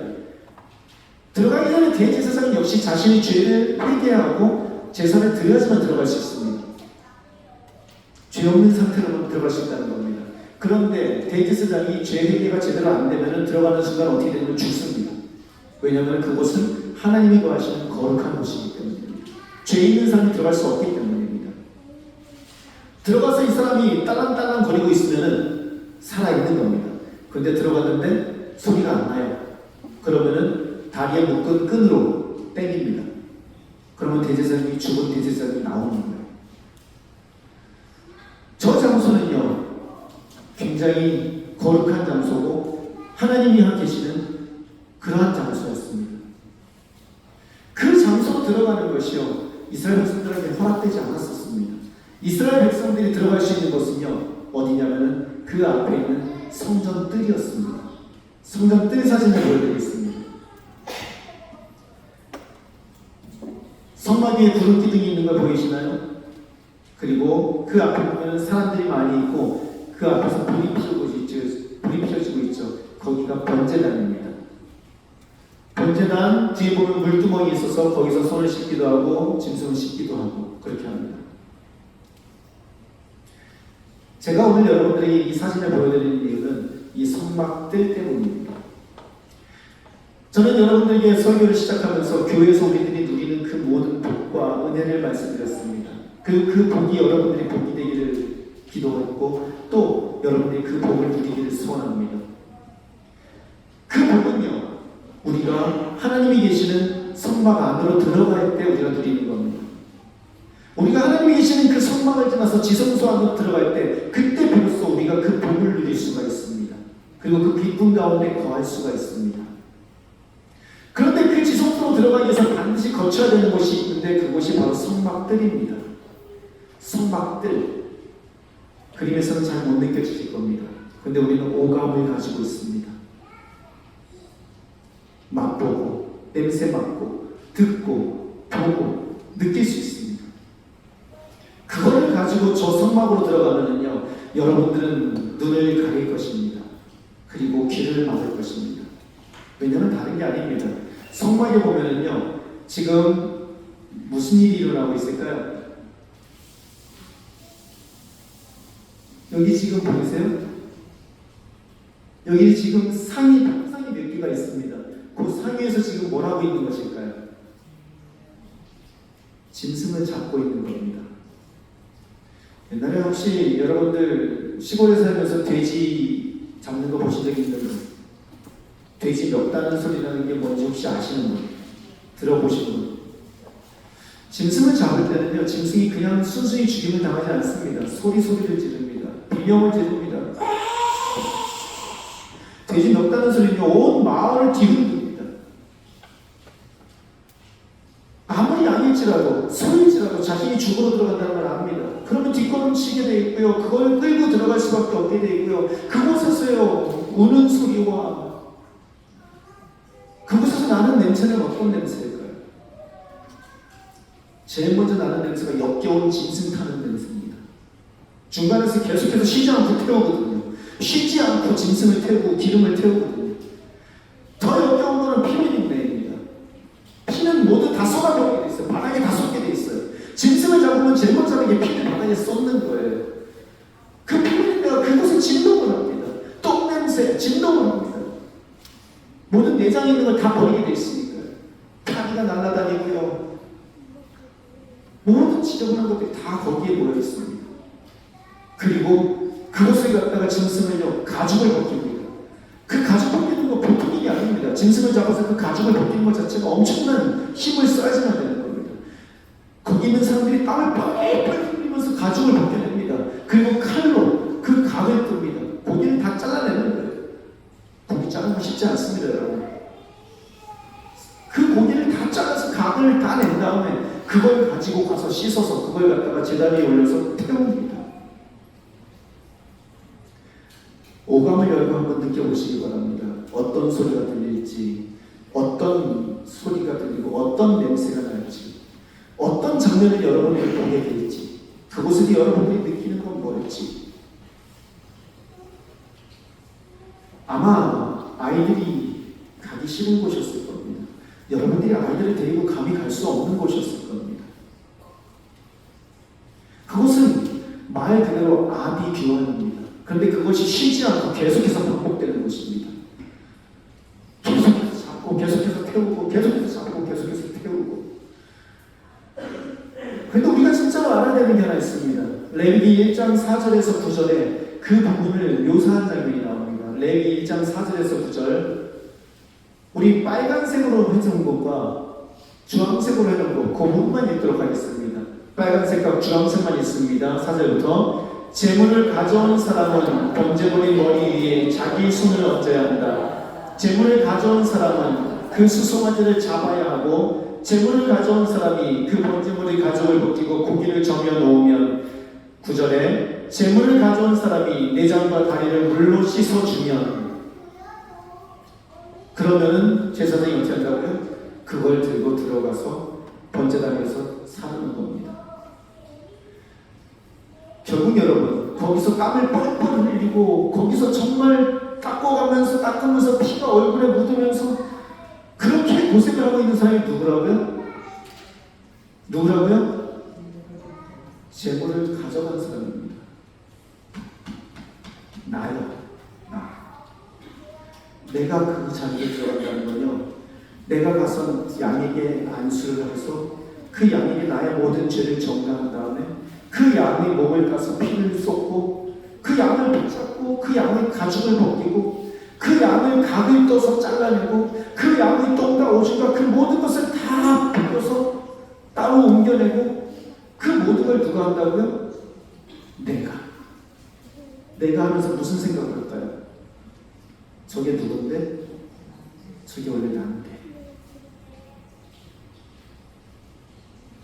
들어가기 전에 대제사장은 역시 자신의 죄를 회개하고 제사를 드려야지만 들어갈 수 있습니다. 죄 없는 상태로만 들어갈 수 있다는 겁니다. 그런데 대제사장이 죄 회개가 제대로 안 되면 들어가는 순간 어떻게 되면 죽습니다. 왜냐하면 그곳은 하나님이 거하시는 거룩한 곳이기 때문입니다. 죄 있는 사람이 들어갈 수 없기 때문입니다. 들어가서 이 사람이 딸랑딸랑 거리고 있으면 살아있는 겁니다. 근데 들어갔는데 소리가 안 나요. 그러면은 다리에 묶은 끈으로 땡깁니다. 그러면 대제사장이 죽은 대제사장이 나오는 거예요. 저 장소는요 굉장히 거룩한 장소고 하나님이 계시는 그러한 장소였습니다. 그 장소로 들어가는 것이요 이스라엘 백성들에게 허락되지 않았었습니다. 이스라엘 백성들이 들어갈 수 있는 곳은요 어디냐면은 그 앞에 있는 성전 뜰이었습니다. 성전 뜰 사진을 보여드리겠습니다. 성막 위에 구름 기둥이 있는 걸 보이시나요? 그리고 그 앞에 보면 사람들이 많이 있고 그 앞에서 불이 피어지고 있죠. 거기가 번제단입니다. 번제단 뒤에 보면 물두멍이 있어서 거기서 손을 씻기도 하고 짐승을 씻기도 하고 그렇게 합니다. 제가 오늘 여러분들에게 이 사진을 보여드리는 이유는 이 성막 뜰 때문입니다. 저는 여러분들에게 설교를 시작하면서 교회에서 우리들이 누리는 그 모든 복과 은혜 은혜를 말씀드렸습니다. 그 복이 여러분들의 복이 되기를 기도했고 또 여러분들이 그 복을 누리기를 소원합니다. 그 복은요, 우리가 하나님이 계시는 성막 안으로 들어갈 때 우리가 누리는 겁니다. 우리가 하나님이 계시는 그 성막을 지나서 지성소 안으로 들어갈 때 그때 비로소 우리가 그 복을 누릴 수가 있습니다. 그리고 그 기쁨 가운데 거할 수가 있습니다. 그런데 그 지성소로 들어가기 위해서 반드시 거쳐야 되는 곳이 있는데 그곳이 바로 성막들입니다. 성막들. 그림에서는 잘 못 느껴지실 겁니다. 근데 우리는 오감을 가지고 있습니다. 맛보고, 냄새 맡고, 듣고, 보고, 느낄 수 있습니다. 그거를 가지고 저 성막으로 들어가면은요, 여러분들은 눈을 가릴 것입니다. 그리고 귀를 막을 것입니다. 왜냐하면 다른 게 아닙니다. 성막에 보면은요, 지금 무슨 일이 일어나고 있을까요? 여기 지금 보이세요? 여기 지금 상이 몇 개가 있습니다. 그 상 위에서 지금 뭘 하고 있는 것일까요? 짐승을 잡고 있는 겁니다. 옛날에 혹시 여러분들 시골에 살면서 돼지 잡는 거 보신 적 있는가요? 돼지 멱다는 소리 나는 게 뭔지 혹시 아시는 분? 들어보신 분? 짐승을 잡을 때는요, 짐승이 그냥 순순히 죽임을 당하지 않습니다. 소리를 지릅니다. 비명을 지릅니다. 돼지 멱다는 소리는요, 온 마을을 뒤흔듭니다. 아무리 양일지라도, 소일지라도 자신이 죽으러 들어간다는 걸 압니다. 그러면 뒷걸음치게 돼 있고요, 그걸 끌고 들어갈 수밖에 없게 돼 있고요, 그곳에서요, 우는 소리와 그곳에서 나는 냄새는 어떤 냄새일까요? 제일 먼저 나는 냄새가 역겨운 짐승 타는 냄새입니다. 중간에서 계속해서 쉬지 않고 태우거든요. 쉬지 않고 짐승을 태우고 기름을 태우거든요. 더 역겨운 거는 피비린내입니다. 피는 모두 다 쏟아버리게 돼 있어요. 바닥에 다 쏟게 돼 있어요. 짐승을 잡으면 제일 먼저 하는 게 피를 바닥에 쏟는 거예요. 그 피비린내가 그곳에 진동을 합니다. 똥냄새, 진동을 합니다. 모든 내장에 있는 걸 다 버리게 돼 있으니까요. 파리가 날아다니고요. 모든 지저분한 것들이 다 거기에 모여 있습니다. 그리고 그것을 갖다가 짐승을요, 가죽을 벗깁니다. 그 가죽 벗기는 거 보통 일이 아닙니다. 짐승을 잡아서 그 가죽을 벗기는 것 자체가 엄청난 힘을 써야지만 되는 겁니다. 거기 있는 사람들이 땀을 뻘뻘 흘리면서 가죽을 벗겨냅니다. 그리고 칼로 그 각을 뜹니다. 고기를 다 잘라내는 거예요. 고기 자르는 거 쉽지 않습니다, 여러분. 그 고기를 다 잘라서 각을 다 낸 다음에 그걸 가지고 가서 씻어서 그걸 갖다가 제단 위에 올려서 태웁니다. 오감을 열고 한번 느껴보시기 바랍니다. 어떤 소리가 들릴지, 어떤 소리가 들리고 어떤 냄새가 날지, 어떤 장면을 여러분들이 보게 될지, 그곳에서 여러분들이 느끼는 건 뭘지. 아마 아이들이 가기 싫은 곳이었을 겁니다. 여러분들이 아이들을 데리고 감히 갈 수 없는 곳이었을 겁니다. 그곳은 말 그대로 아비규환입니다. 그런데 그것이 쉬지 않고 계속해서 반복되는 것입니다. 계속해서 잡고 계속해서 태우고 계속해서 잡고 계속해서 태우고. 그런데 우리가 진짜로 알아야 되는 게 하나 있습니다. 레위기 1장 4절에서 9절에 그 부분을 묘사한 장면이 나옵니다. 레위기 1장 4절에서 9절, 우리 빨간색으로 해놓은 것과 주황색으로 해놓은 것, 그 부분만 읽도록 하겠습니다. 빨간색과 주황색만 있습니다. 4절부터 재물을 가져온 사람은 번제물의 머리 위에 자기 손을 얹어야 한다. 재물을 가져온 사람은 그 수송아지를 잡아야 하고, 재물을 가져온 사람이 그 번제물의 가죽을 벗기고 고기를 정혀 놓으면, 9절에 재물을 가져온 사람이 내장과 다리를 물로 씻어주면, 그러면은 제사장이 어떻게 한다고요? 그걸 들고 들어가서 번제단에서 사르는 겁니다. 결국 여러분, 거기서 땀을 뻘뻘 흘리고 거기서 정말 닦으면서 피가 얼굴에 묻으면서 그렇게 고생을 하고 있는 사람이 누구라고요? 누구라고요? 재물을 가져간 사람입니다. 나요. 나. 내가 그 자리에 들어간다는 건요, 내가 가서 양에게 안수를 해서 그 양에게 나의 모든 죄를 전가한 다음에 그 양의 몸을 가서 피를 쏟고 그 양을 붙잡고 그 양의 가죽을 벗기고 그 양을 각을 떠서 잘라내고 그 양의 똥과 오줌과 그 모든 것을 다 벗겨서 따로 옮겨내고 그 모든 걸 누가 한다고요? 내가 하면서 무슨 생각을 할까요? 저게 누군데? 저게 원래 나인데.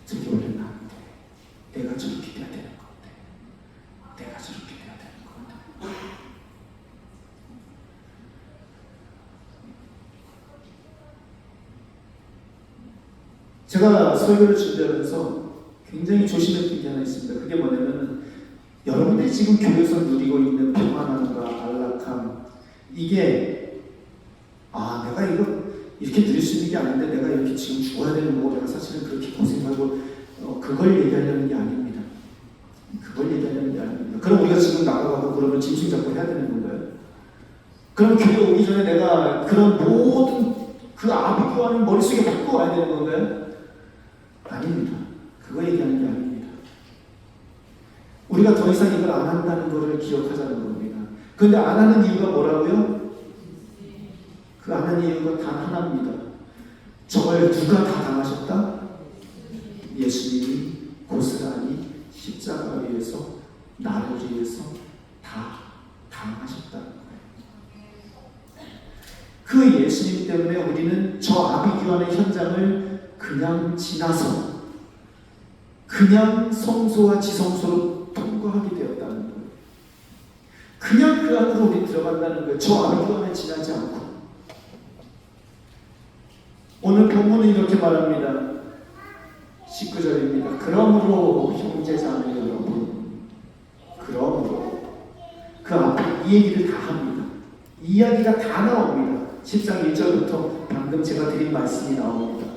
저게 원래 나인데. 내가 저렇게 돼야 되는 건데. 내가 저렇게 돼야 되는 건데. 제가 설교를 준비하면서 굉장히 조심했던 게 하나 있습니다. 그게 뭐냐면 여러분들이 지금 교회에서 누리고 있는 평안함과 안락함, 이게 내가 이거 이렇게 누릴 수 있는 게 아닌데 내가 이렇게 지금 죽어야 되는 거고 내가 사실은 그렇게 고생하고 그걸 얘기하려는 게 아닙니다. 그걸 얘기하려는 게 아닙니다. 그럼 우리가 지금 나가고 그러면 짐승 잡고 해야 되는 건가요? 그럼 교회 오기 전에 내가 그런 모든 그 아비규환을 머릿속에 갖고 와야 되는 건가요? 아닙니다. 그거 얘기하는 게 아닙니다. 우리가 더 이상 이걸 안 한다는 것을 기억하자는 겁니다. 그런데 안 하는 이유가 뭐라고요? 그 안 하는 이유가 단 하나입니다. 저걸 누가 다 당하셨다? 예수님이 고스란히 십자가 위에서 나를 위해서 다 당하셨다는 거예요. 그 예수님 때문에 우리는 저 아비규환의 현장을 그냥 지나서 그냥 성소와 지성소로 통과하게 되었다는 거예요. 그냥 그 안으로 우리 들어간다는 거예요. 저 아비규환을 지나지 않고. 오늘 본문은 이렇게 말합니다. 19절입니다. 그러므로 형제자매 여러분, 그러므로 그 앞에 이 얘기를 다 합니다. 이 이야기가 다 나옵니다. 10장 1절부터 방금 제가 드린 말씀이 나옵니다.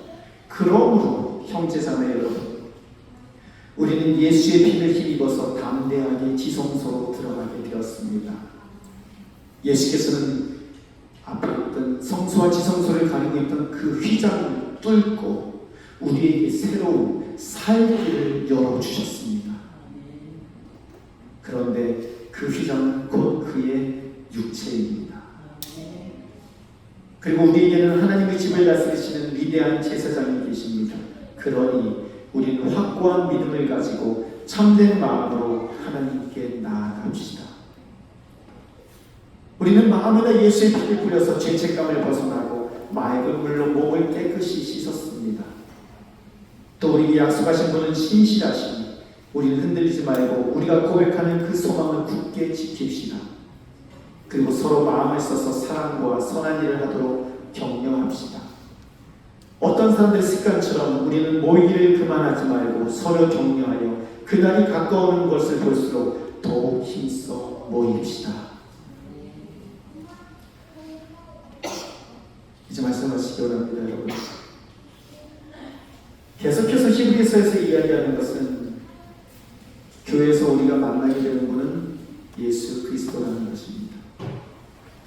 그러므로 형제자매 여러분, 우리는 예수의 피를 힘입어서 담대하게 지성소로 들어가게 되었습니다. 예수께서는 앞에 있던 성소와 지성소를 가리고 있던 그 휘장을 뚫고 우리에게 새로운 살길을 열어주셨습니다. 그런데 그 휘장은 곧 그의 육체입니다. 그리고 우리에게는 하나님의 집을 다스리시는 위대한 제사장이 계십니다. 그러니 우리는 확고한 믿음을 가지고 참된 마음으로 하나님께 나아갑시다. 우리는 마음에다 예수의 피를 뿌려서 죄책감을 벗어나고 맑은 물로 몸을 깨끗이 씻었습니다. 또 우리에게 약속하신 분은 신실하시니 우리는 흔들리지 말고 우리가 고백하는 그 소망을 굳게 지킵시다. 그리고 서로 마음을 써서 사랑과 선한 일을 하도록 격려합시다. 어떤 사람들의 습관처럼 우리는 모이기를 그만하지 말고 서로 격려하여 그날이 가까우는 것을 볼수록 더욱 힘써 모입시다. 이제 말씀하시기 원합니다, 여러분. 계속해서 히브리서에서 이야기하는 것은 교회에서 우리가 만나게 되는 분은 예수 그리스도라는 것입니다.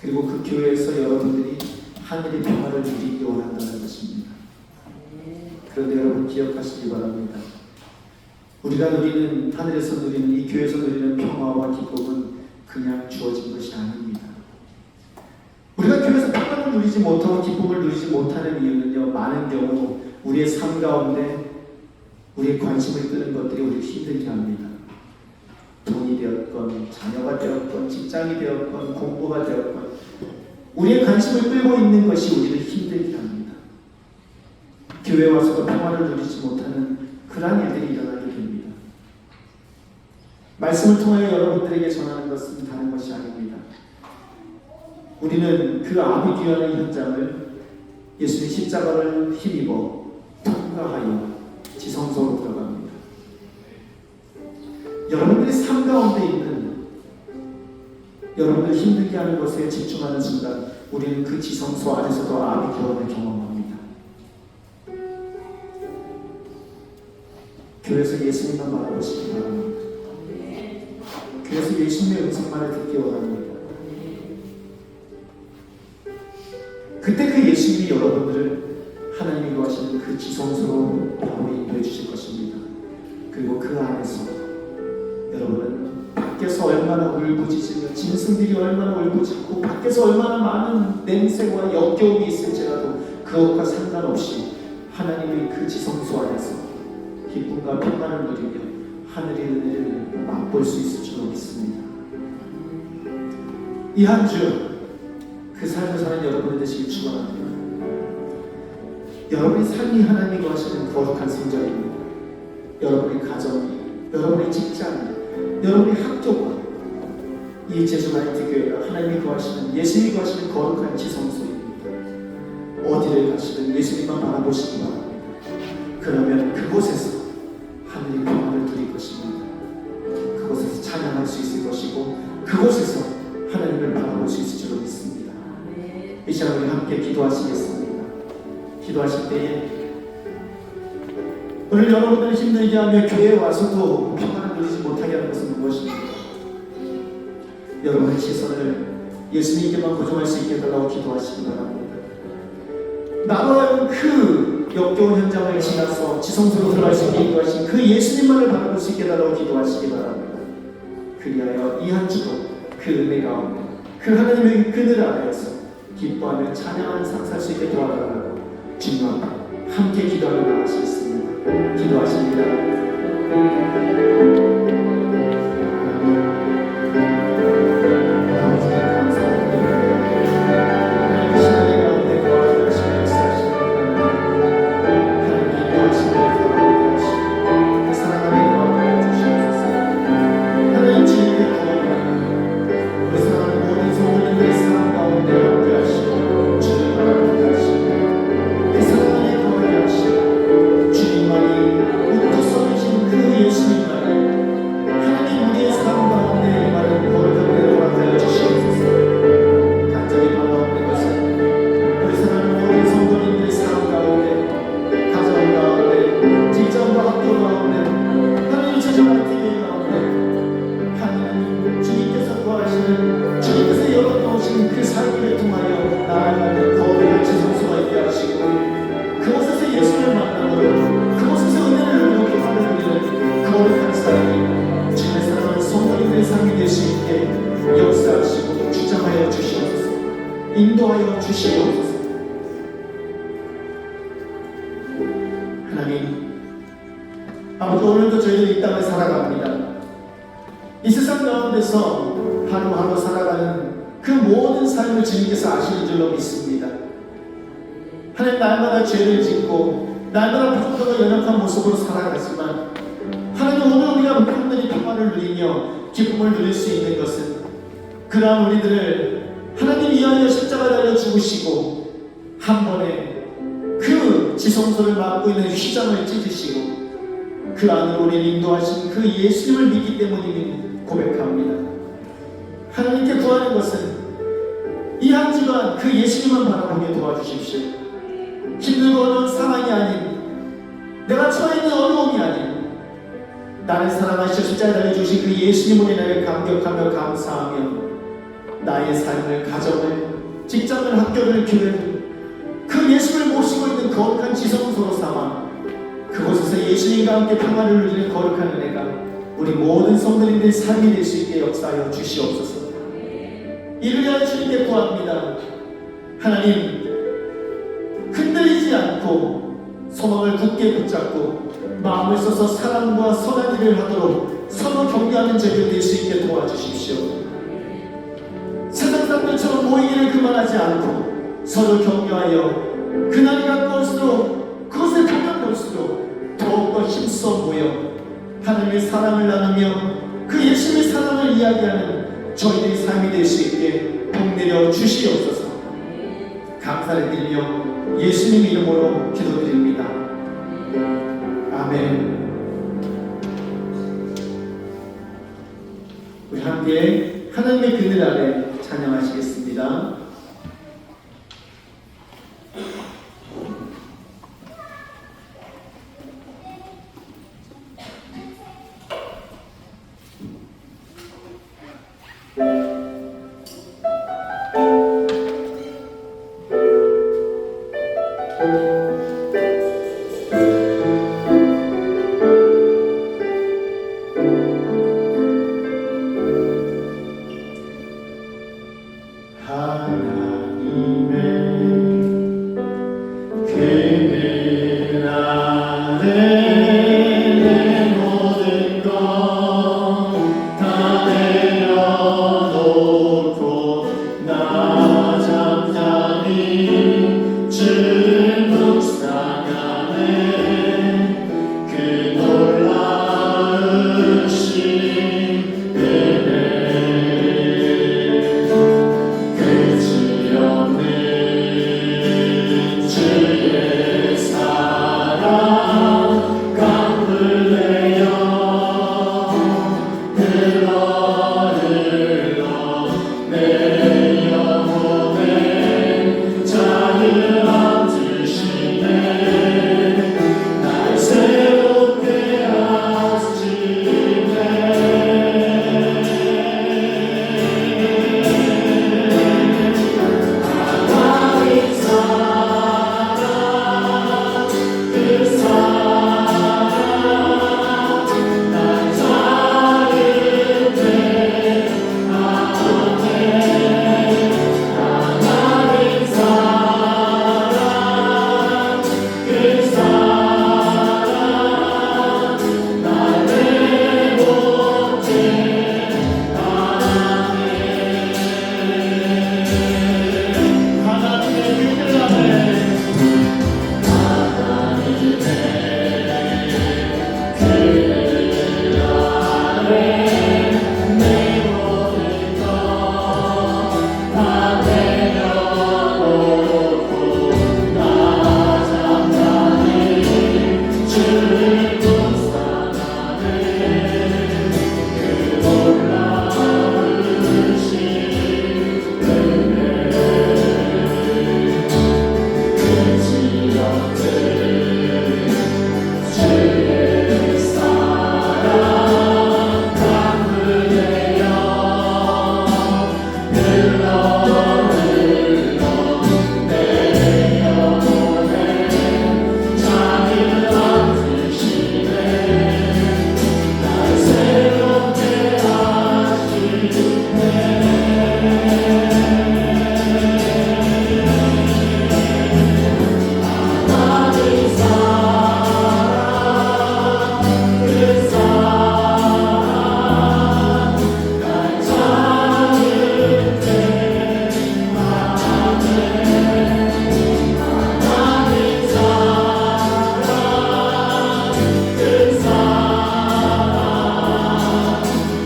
그리고 그 교회에서 여러분들이 하늘의 평화를 누리기 원한다는 것입니다. 그런데 여러분 기억하시기 바랍니다. 우리가 누리는, 하늘에서 누리는, 이 교회에서 누리는 평화와 기쁨은 그냥 주어진 것이 아닙니다. 우리가 교회에서 평화를 누리지 못하고 기쁨을 누리지 못하는 이유는요, 많은 경우 우리의 삶 가운데 우리의 관심을 끄는 것들이 우리를 힘들게 합니다. 돈이 되었건, 자녀가 되었건, 직장이 되었건, 공부가 되었건, 우리의 관심을 끌고 있는 것이 우리를 힘들게 합니다. 교회 와서도 평화를 누리지 못하는 그러한 일들이 일어나게 됩니다. 말씀을 통하여 여러분들에게 전하는 것은 다른 것이 아닙니다. 우리는 그 아비규환의 현장을 예수의 십자가를 힘입어 통과하여 지성소로 들어갑니다. 여러분들이 삶 가운데 있는, 여러분들 힘들게 하는 것에 집중하는 순간 우리는 그 지성소 안에서도 아비규환을 경험합니다. 교회에서 예수님만 바라보시기 바랍니다. 교회에서 예수님의 음성만을 듣기 원합니다. 그때 그 예수님이 여러분들을 하나님이 거하시는 그 지성소로 여러분을 인도해 주실 것입니다. 그리고 그 안에서 여러분은 밖에서 얼마나 울부짖으며 짐승들이 얼마나 울부짖고 밖에서 얼마나 많은 냄새와 역겨움이 있을지라도 그것과 상관없이 하나님의 그 지성소 안에서 기쁨과 평안을 누리며 하늘의 은혜를 맛볼 수 있을 줄로 믿습니다. 이 한 주 그 삶을 사는 여러분이 되시길 축원합니다. 여러분의 삶이 하나님이 거하시는 거룩한 성전입니다. 여러분의 가정이, 여러분의 직장이, 여러분의 학교가 이 제주마이트 교회가 하나님이 거하시는, 예수님이 거하시는 거룩한 지성소입니다. 어디를 가시든 예수님만 바라보시기 바랍니다. 그러면 그곳에서 하늘의 평안을 누릴 것입니다. 그곳에서 찬양할 수 있을 것이고 그곳에서 하나님을 바라볼 수 있을 줄로 믿습니다. 이 시간 우리 함께 기도하시겠습니다. 기도하실 때에 오늘 여러분을 힘들게 하며 교회에 와서도 평안을 누리지 못하게 하는 것은 무엇입니까? 여러분의 시선을 예수님께만 고정할 수 있게 해달라고 기도하시기 바랍니다. 나로 하여금 그 역겨운 현장을 지나서 지성소로 들어갈 수 있게 인도하신 그 예수님만을 바라볼 수 있게 해달라고 기도하시기 바랍니다. 그리하여 이 한 주도 그 은혜 가운데 그 하나님의 그늘 아래에서 기뻐하며 찬양하는 삶 살 수 있게 도와달라고 주님 앞에 함께 기도하며 나가시겠습니다. 기도하십니다. 인도하여 주시옵소서. 하나님, 아버지 오늘도 저희는 이 땅을 살아갑니다. 이 세상 가운데서 하루하루 살아가는 그 모든 삶을 주님께서 아시는 줄로 믿습니다. 하나님, 날마다 죄를 짓고 날마다 부족하고 연약한 모습으로 살아가지만 하나님, 오늘 우리가 평안히 평안을 누리며 기쁨을 누릴 수 있는 것은 그러한 우리들을 하나님 위하여 십자가 달려 죽으시고 한 번에 그 지성소를 막고 있는 휘장을 찢으시고 그 안으로 우리를 인도하신 그 예수님을 믿기 때문임을 고백합니다. 하나님께 구하는 것은 이 한 주간 그 예수님만 바라보게 도와주십시오. 힘들고 어려운 상황이 아닌, 내가 처해 있는 어려움이 아닌, 나를 사랑하시어 십자가에 달려주신 그 예수님을 인하여 감격하며 감사하며 나의 삶을, 가정을, 직장을, 학교를, 교회를 그 예수를 모시고 있는 거룩한 지성소로 삼아 그곳에서 예수님과 함께 평안을 누리는 거룩한 은혜가 우리 모든 성도님들의 삶이 될 수 있게 역사하여 주시옵소서. 이를 위하여 주님께 구합니다. 하나님, 흔들리지 않고 소망을 굳게 붙잡고 마음을 써서 사랑과 선한 일을 하도록 서로 격려하는 저희들 될 수 있게 도와주십시오. 세상 사람들처럼 모이기를 그만하지 않고 서로 격려하여 그날이 가까울수록 그것을 보면 볼수록 더욱더 힘써 모여 하나님의 사랑을 나누며 그 예수님의 사랑을 이야기하는 저희들의 삶이 될 수 있게 복내려 주시옵소서. 감사를 드리며 예수님 이름으로 기도드립니다. 아멘. 우리 함께 하나님의 그늘 아래 찬양하시겠습니다. 다 내려놓고 나 잠잠히 주를 묵상하네. 그 놀라우신 은혜 끝이 없는 주의 사랑 강물 내어 흘러 내 영혼에 자유함 주시네. 날 새롭게 하시네. 하나님 사랑 그 사랑 날 자유케 하네. 하나님 사랑 그 사랑 날 회복해 하나님의 은혜를 아네. 내 모든 것다 내려놓고 나 잠잠히 주를 묵상하네. 그 놀라우신 은혜 끝이 없는 주의 사랑 강물 내어 흘러 내 영혼에 자유함 주시네. 날 새롭게 하시네. 하나님 사랑 그 사랑 날 자유케 하네. 하나님 사랑 그 사랑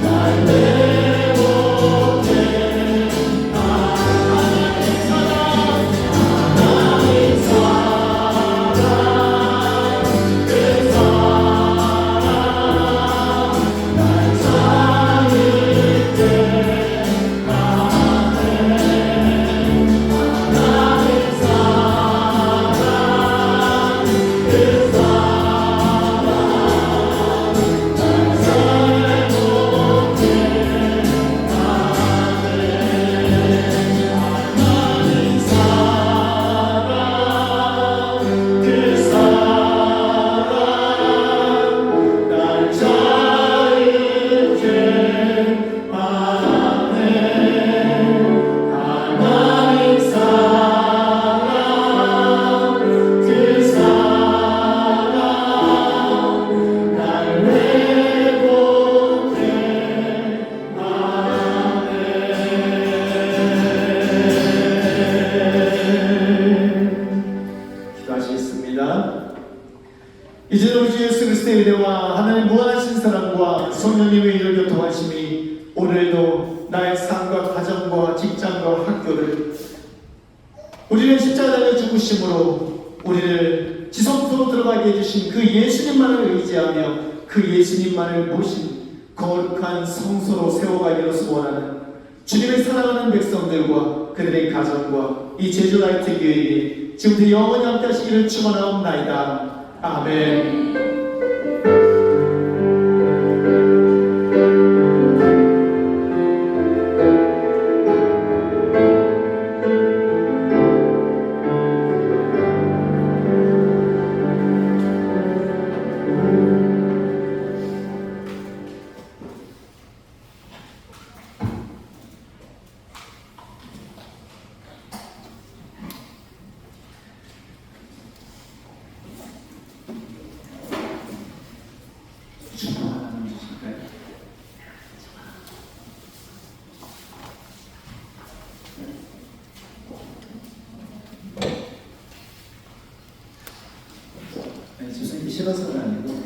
날 회복해 하나님 사랑 하나님 사랑 그 사랑 날 자유케 하네. 하나님 사랑 그 사랑 날 회복해 하나님 사랑 그 사랑 날 자유케 하네. 하나님 사랑 그 사랑 날 회복해 하네. 기도하시겠습니다. 이제 우리 주 예수 그리스도의 은혜와 하나님 무한하신 사랑과 성령님의 이를 교통하심이 오늘도 나의 삶과 가정과 직장과 학교를 우리를 십자가에 죽으심으로 우리를 지성소로 들어가게 해주신 그 예수님만을 의지하며 그 예수님만을 모신 거룩한 성소로 세워가기로 소원하는 주님의 사랑하는 백성들과 그들의 가정과 이 제주 라이트 교회에 지금부터 영원히 함께 하시기를 축원하옵나이다. 아멘. 싫어서는 아니고